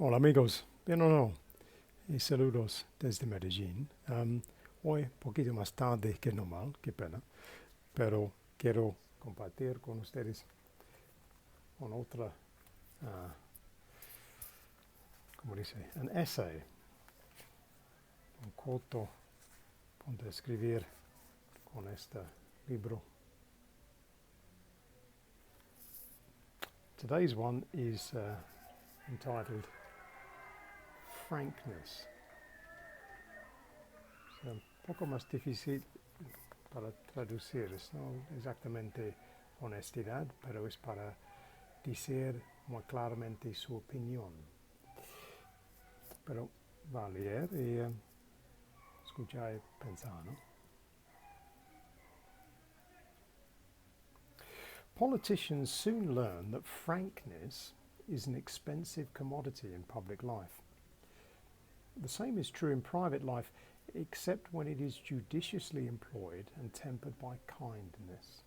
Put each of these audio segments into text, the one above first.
Hola amigos, bien o no, y saludos desde Medellín. Hoy, poquito más tarde que normal, qué pena, pero quiero compartir con ustedes con otra, ah, ¿cómo dice? Un essay, un corto punto de escribir con este libro. Today's one is entitled Frankness. Es un poco más difícil para traducir, es no exactamente honestidad, pero es para decir muy claramente su opinión. Pero va a leer y escuchar y pensar, ¿no? Politicians soon learn that frankness is an expensive commodity in public life. The same is true in private life, except when it is judiciously employed and tempered by kindness.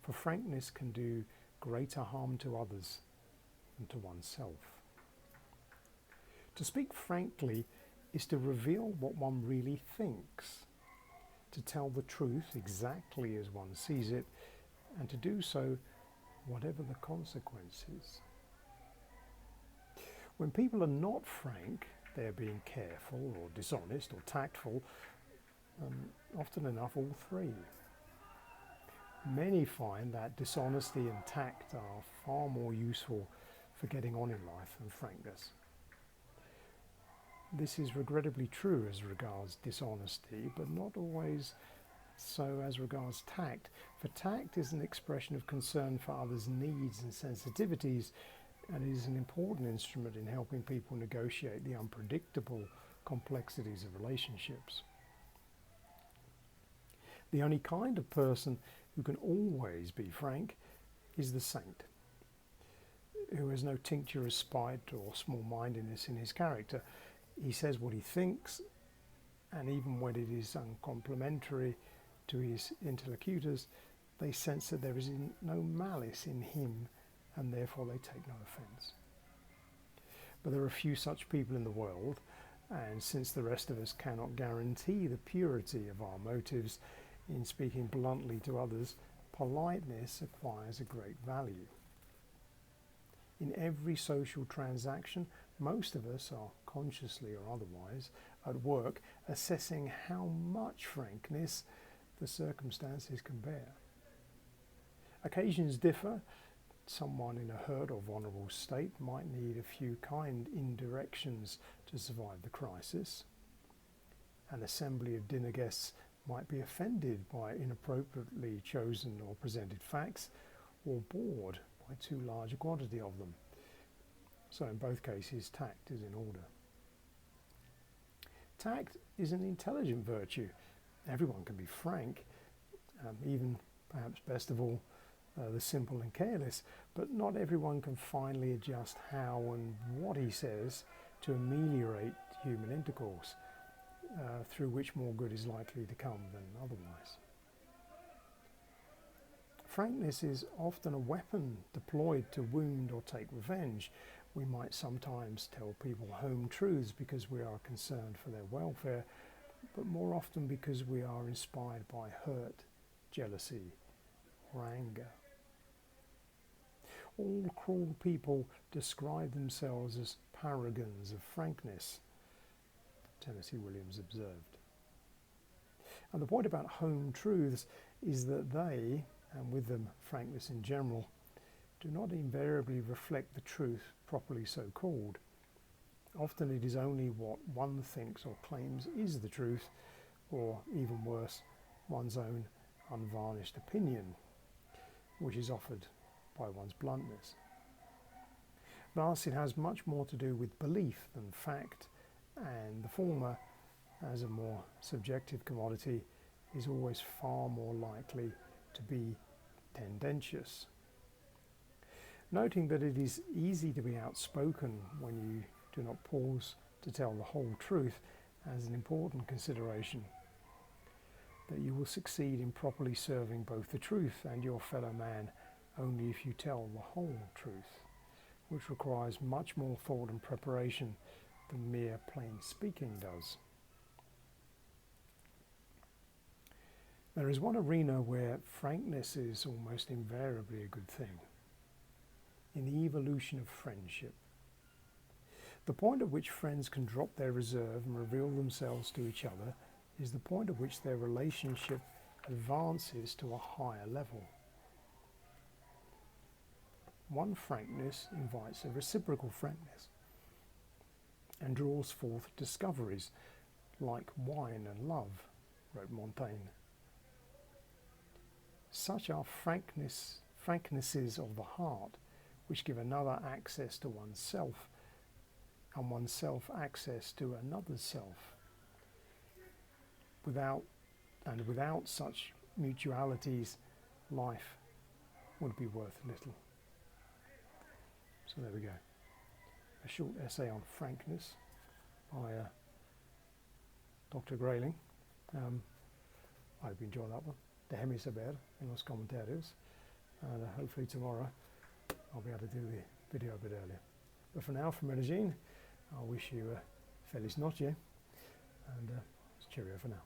For frankness can do greater harm to others than to oneself. To speak frankly is to reveal what one really thinks, to tell the truth exactly as one sees it, and to do so whatever the consequences. When people are not frank, they are being careful or dishonest or tactful, often enough all three. Many find that dishonesty and tact are far more useful for getting on in life than frankness. This is regrettably true as regards dishonesty, but not always so as regards tact, for tact is an expression of concern for others' needs and sensitivities, and is an important instrument in helping people negotiate the unpredictable complexities of relationships. The only kind of person who can always be frank is the saint, who has no tincture of spite or small-mindedness in his character. He says what he thinks, and even when it is uncomplimentary to his interlocutors, they sense that there is no malice in him, and therefore they take no offence. But there are few such people in the world, and since the rest of us cannot guarantee the purity of our motives in speaking bluntly to others, politeness acquires a great value. In every social transaction, most of us are, consciously or otherwise, at work assessing how much frankness the circumstances can bear. Occasions differ. Someone in a hurt or vulnerable state might need a few kind indirections to survive the crisis. An assembly of dinner guests might be offended by inappropriately chosen or presented facts, or bored by too large a quantity of them. So in both cases, tact is in order. Tact is an intelligent virtue. Everyone can be frank, even perhaps best of all the simple and careless, but not everyone can finally adjust how and what he says to ameliorate human intercourse, through which more good is likely to come than otherwise. Frankness is often a weapon deployed to wound or take revenge. We might sometimes tell people home truths because we are concerned for their welfare, but more often because we are inspired by hurt, jealousy, or anger. All cruel people describe themselves as paragons of frankness, Tennessee Williams observed. And the point about home truths is that they, and with them frankness in general, do not invariably reflect the truth properly so called. Often it is only what one thinks or claims is the truth, or even worse, one's own unvarnished opinion, which is offered by one's bluntness. Thus, it has much more to do with belief than fact, and the former, as a more subjective commodity, is always far more likely to be tendentious. Noting that it is easy to be outspoken when you do not pause to tell the whole truth as an important consideration, that you will succeed in properly serving both the truth and your fellow man only if you tell the whole truth. which requires much more thought and preparation than mere plain speaking does. There is one arena where frankness is almost invariably a good thing: in the evolution of friendship. The point at which friends can drop their reserve and reveal themselves to each other is the point at which their relationship advances to a higher level. One frankness invites a reciprocal frankness and draws forth discoveries like wine and love, wrote Montaigne. Such are franknesses of the heart, which give another access to oneself, and oneself access to another's self. Without such mutualities, life would be worth little. So there we go. A short essay on frankness by Dr. Grayling. I hope you enjoy that one. Déjeme saber en los comentarios. And hopefully tomorrow I'll be able to do the video a bit earlier. But for now, from Medellin, I wish you a feliz noche, and cheerio for now.